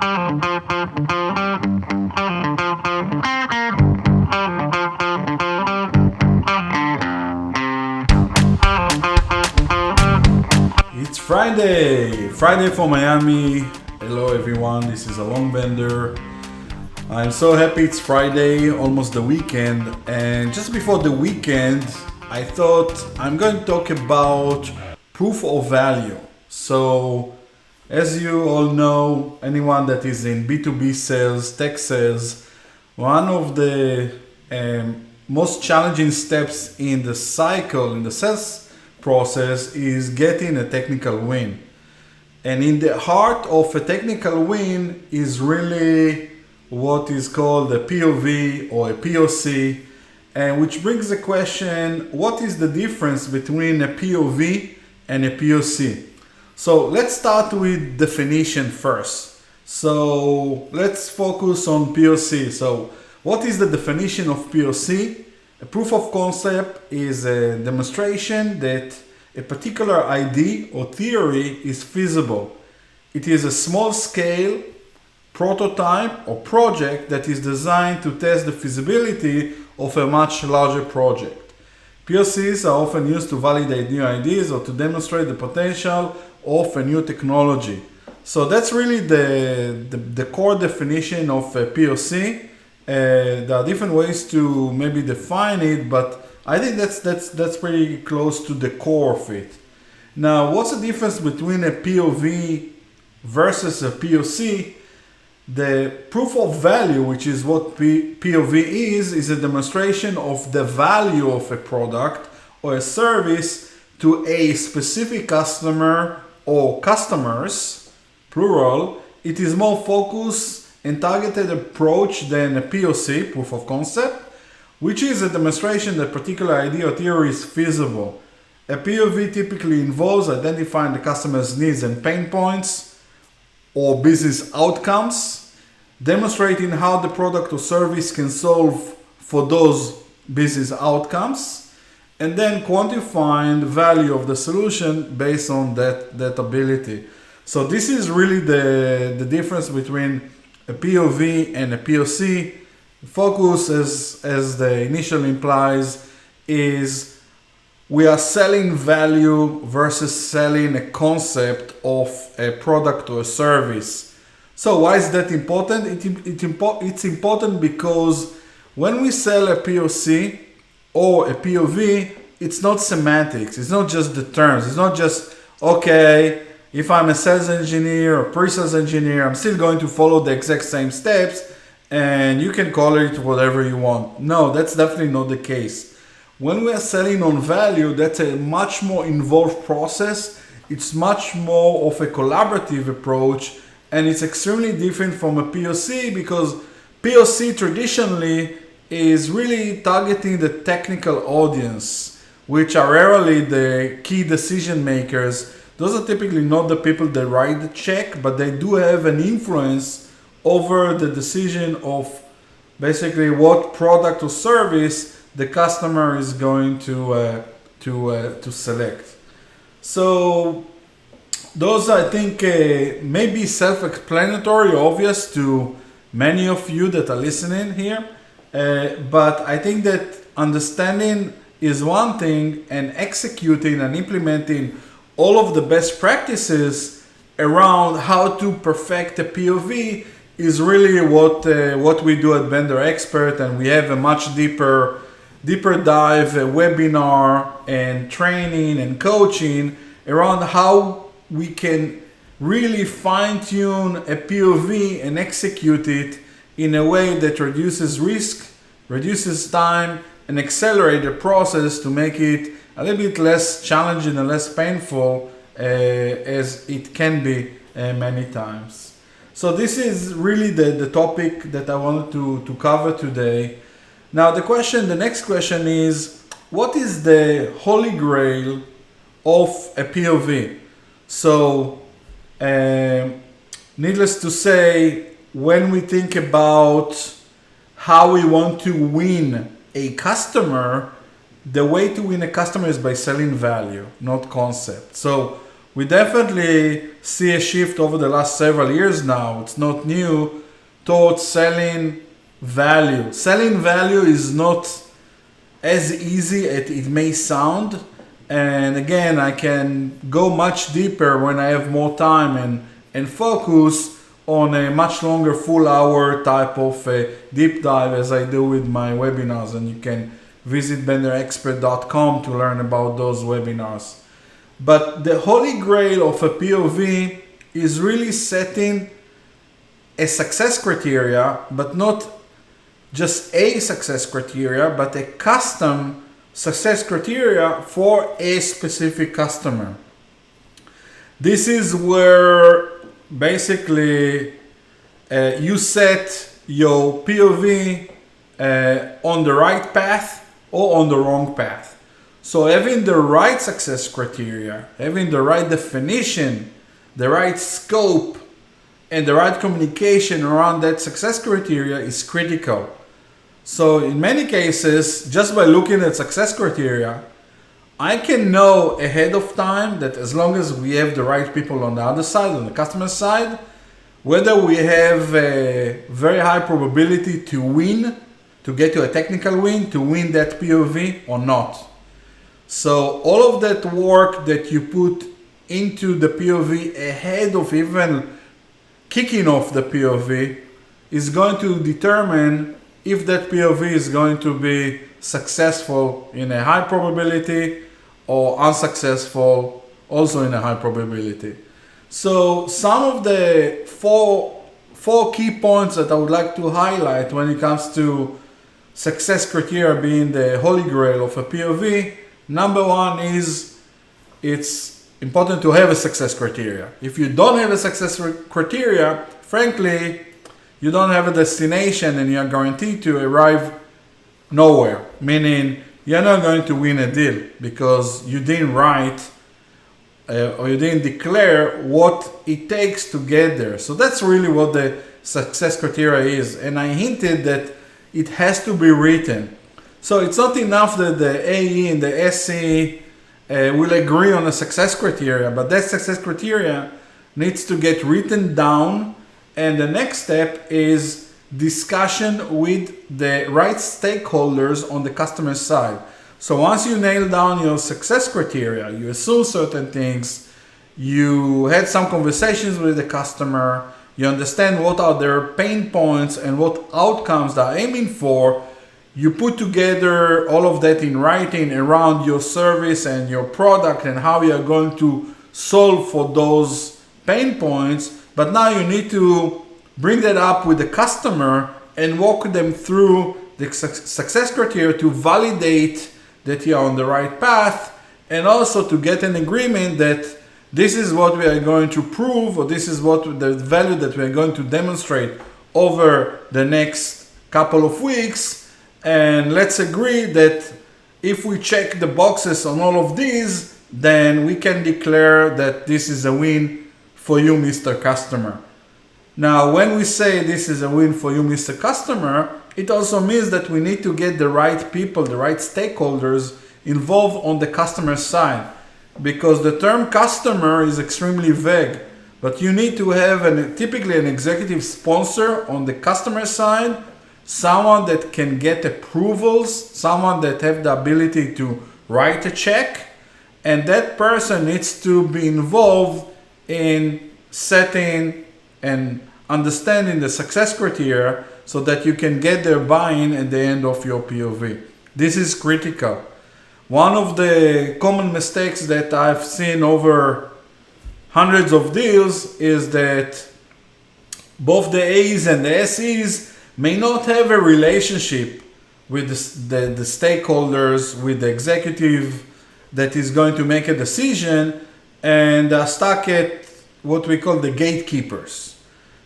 It's Friday for Miami. Hello everyone, this is Alon Bender. I'm so happy it's Friday, almost the weekend. And just before the weekend, I thought I'm going to talk about proof of value. So, as you all know, anyone that is in B2B sales, tech sales, one of the most challenging steps in the cycle, in the sales process, is getting a technical win. And in the heart of a technical win is really what is called a PoV or a PoC, and which brings the question, what is the difference between a PoV and a PoC? So let's start with definition first. So let's focus on PoC. So what is the definition of PoC? A proof of concept is a demonstration that a particular idea or theory is feasible. It is a small scale prototype or project that is designed to test the feasibility of a much larger project. PoCs are often used to validate new ideas or to demonstrate the potential of a new technology. So that's really the core definition of a PoC. There are different ways to maybe define it, but I think that's pretty close to the core of it. Now, what's the difference between a PoV versus a PoC? The proof of value, which is what PoV is a demonstration of the value of a product or a service to a specific customer or customers, plural. It is more focused and targeted approach than a PoC, proof of concept, which is a demonstration that particular idea or theory is feasible. A PoV typically involves identifying the customer's needs and pain points or business outcomes, demonstrating how the product or service can solve for those business outcomes, and then quantifying the value of the solution based on that ability. So this is really the difference between a PoV and a PoC. Focus, as the initial implies, is we are selling value versus selling a concept of a product or a service. So why is that important? It's important because when we sell a PoC or a PoV, it's not semantics. It's not just the terms. It's not just, okay, if I'm a sales engineer or pre-sales engineer, I'm still going to follow the exact same steps and you can call it whatever you want. No, that's definitely not the case. When we are selling on value, that's a much more involved process. It's much more of a collaborative approach, and it's extremely different from a PoC because PoC traditionally is really targeting the technical audience, which are rarely the key decision makers. Those are typically not the people that write the check, but they do have an influence over the decision of basically what product or service the customer is going to select. So those, I think, may be self-explanatory, obvious to many of you that are listening here. But I think that understanding is one thing, and executing and implementing all of the best practices around how to perfect a PoV is really what we do at Bender Expert, and we have a much deeper dive webinar and training and coaching around how we can really fine-tune a PoV and execute it in a way that reduces risk, reduces time, and accelerate the process to make it a little bit less challenging and less painful as it can be many times. So this is really the topic that I wanted to cover today. Now the next question is, what is the holy grail of a PoV? So needless to say, when we think about how we want to win a customer, the way to win a customer is by selling value, not concept. So we definitely see a shift over the last several years now. It's not new, towards selling value. Selling value is not as easy as it may sound. And again, I can go much deeper when I have more time and focus on a much longer full hour type of deep dive as I do with my webinars. And you can visit benderexpert.com to learn about those webinars. But the holy grail of a PoV is really setting a success criteria, but not just a success criteria, but a custom success criteria for a specific customer. This is where basically you set your PoV on the right path or on the wrong path. So having the right success criteria, having the right definition, the right scope, and the right communication around that success criteria is critical. So in many cases, just by looking at success criteria, I can know ahead of time that as long as we have the right people on the other side, on the customer side, whether we have a very high probability to win, to get to a technical win, to win that PoV or not. So all of that work that you put into the PoV ahead of even kicking off the PoV is going to determine if that PoV is going to be successful in a high probability or unsuccessful also in a high probability. So some of the four key points that I would like to highlight when it comes to success criteria being the holy grail of a PoV. Number one is it's important to have a success criteria. If you don't have a success criteria, frankly, you don't have a destination and you're guaranteed to arrive nowhere. Meaning you're not going to win a deal because you didn't write or you didn't declare what it takes to get there. So that's really what the success criteria is. And I hinted that it has to be written. So it's not enough that the AE and the SE will agree on a success criteria, but that success criteria needs to get written down. And the next step is discussion with the right stakeholders on the customer side. So once you nail down your success criteria, you assume certain things, you had some conversations with the customer, you understand what are their pain points and what outcomes they're aiming for, you put together all of that in writing around your service and your product and how you are going to solve for those pain points. But now you need to bring that up with the customer and walk them through the success criteria to validate that you are on the right path, and also to get an agreement that this is what we are going to prove, or this is what the value that we are going to demonstrate over the next couple of weeks. And let's agree that if we check the boxes on all of these, then we can declare that this is a win for you, Mr. Customer. Now, when we say this is a win for you, Mr. Customer, it also means that we need to get the right people, the right stakeholders involved on the customer side. Because the term customer is extremely vague, but you need to have typically an executive sponsor on the customer side, someone that can get approvals, someone that have the ability to write a check, and that person needs to be involved in setting and understanding the success criteria so that you can get their buy-in at the end of your PoV. This is critical. One of the common mistakes that I've seen over hundreds of deals is that both the A's and the SE's may not have a relationship with the stakeholders, with the executive that is going to make a decision, and are stuck at what we call the gatekeepers.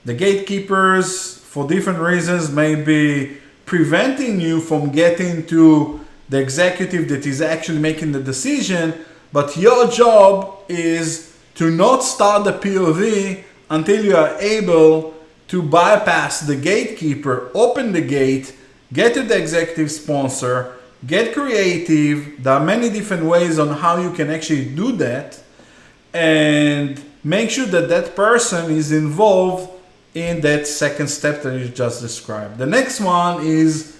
The gatekeepers, for different reasons, may be preventing you from getting to the executive that is actually making the decision, but your job is to not start the PoV until you are able to bypass the gatekeeper, open the gate, get to the executive sponsor, get creative. There are many different ways on how you can actually do that. and make sure that that person is involved in that second step that you just described. The next one is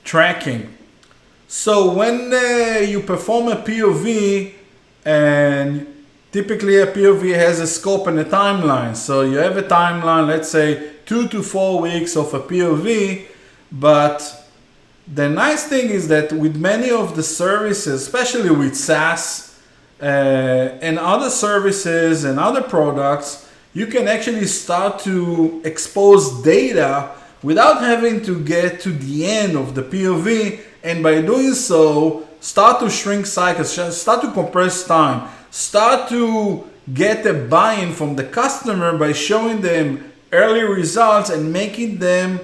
tracking. So when you perform a PoV, and typically a PoV has a scope and a timeline. So you have a timeline, let's say 2 to 4 weeks of a PoV, but the nice thing is that with many of the services, especially with SaaS and other services and other products, you can actually start to expose data without having to get to the end of the PoV, and by doing so, start to shrink cycles, start to compress time, start to get a buy-in from the customer by showing them early results and making them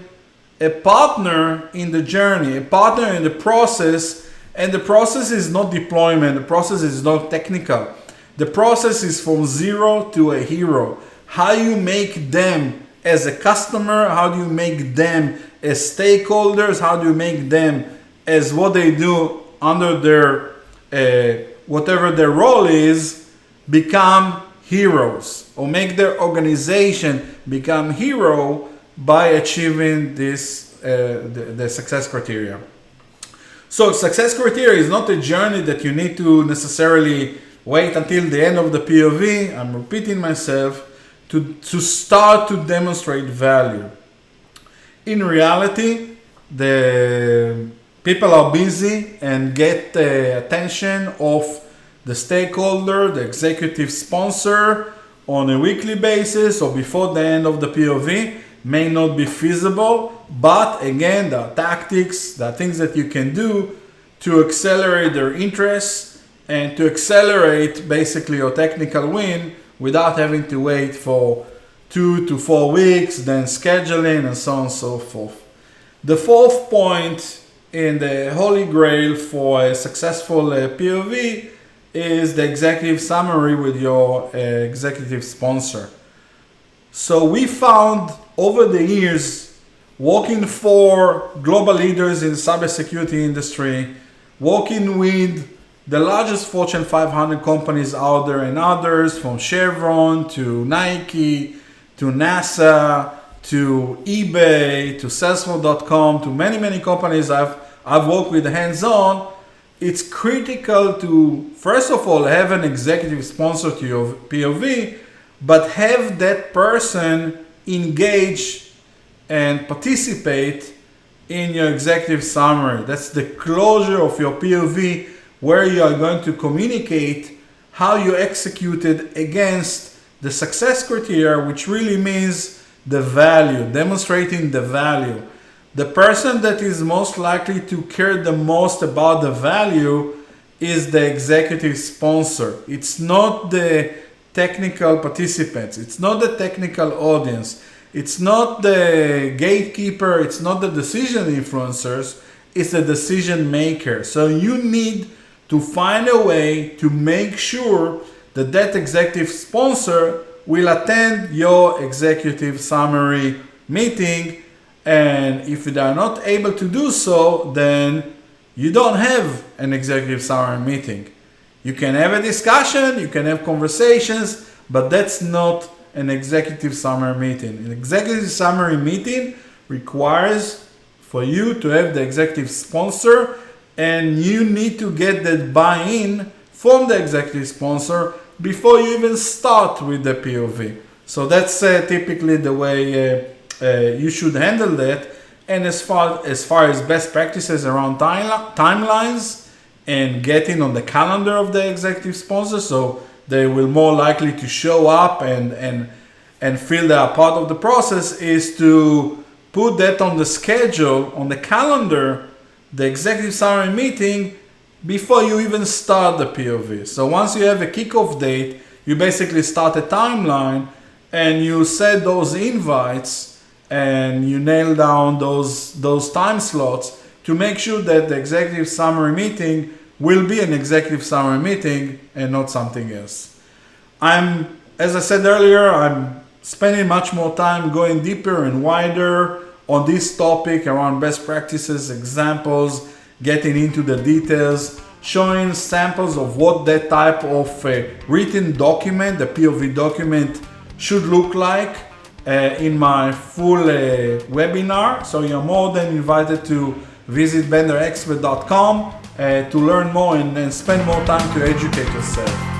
a partner in the journey, a partner in the process. And the process is not deployment, the process is not technical. The process is from zero to a hero. How you make them as a customer, how do you make them as stakeholders, how do you make them as what they do under their, whatever their role is, become heroes, or make their organization become hero by achieving this, the success criteria. So success criteria is not a journey that you need to necessarily wait until the end of the PoV. I'm repeating myself, to start to demonstrate value. In reality, the people are busy and get the attention of the stakeholder, the executive sponsor on a weekly basis or before the end of the PoV may not be feasible, but again, there are tactics, there are things that you can do to accelerate their interest and to accelerate basically your technical win without having to wait for 2 to 4 weeks, then scheduling and so on and so forth. The fourth point in the holy grail for a successful PoV is the executive summary with your executive sponsor. So we found over the years, working for global leaders in the cybersecurity industry, working with the largest Fortune 500 companies out there and others, from Chevron to Nike to NASA to eBay to Salesforce.com to many companies I've worked with hands-on. It's critical to, first of all, have an executive sponsor to your PoV, but have that person engage and participate in your executive summary. That's the closure of your PoV, where you are going to communicate how you executed against the success criteria, which really means the value, demonstrating the value. The person that is most likely to care the most about the value is the executive sponsor. It's not the technical participants. It's not the technical audience. It's not the gatekeeper. It's not the decision influencers. It's the decision maker. So you need to find a way to make sure that that executive sponsor will attend your executive summary meeting. And if they are not able to do so, then you don't have an executive summary meeting. You can have a discussion, you can have conversations, but that's not an executive summary meeting. An executive summary meeting requires for you to have the executive sponsor, and you need to get that buy-in from the executive sponsor before you even start with the PoV. So that's typically the way you should handle that. And as far as best practices around timelines and getting on the calendar of the executive sponsor, so they will more likely to show up and feel they are part of the process, is to put that on the schedule, on the calendar, the executive summary meeting, before you even start the PoV. So once you have a kickoff date, you basically start a timeline and you set those invites and you nail down those time slots to make sure that the executive summary meeting will be an executive summary meeting and not something else. As I said earlier, I'm spending much more time going deeper and wider on this topic around best practices, examples, getting into the details showing samples of what that type of written document, the PoV document, should look like in my full webinar. So you're more than invited to visit benderexpert.com to learn more and spend more time to educate yourself.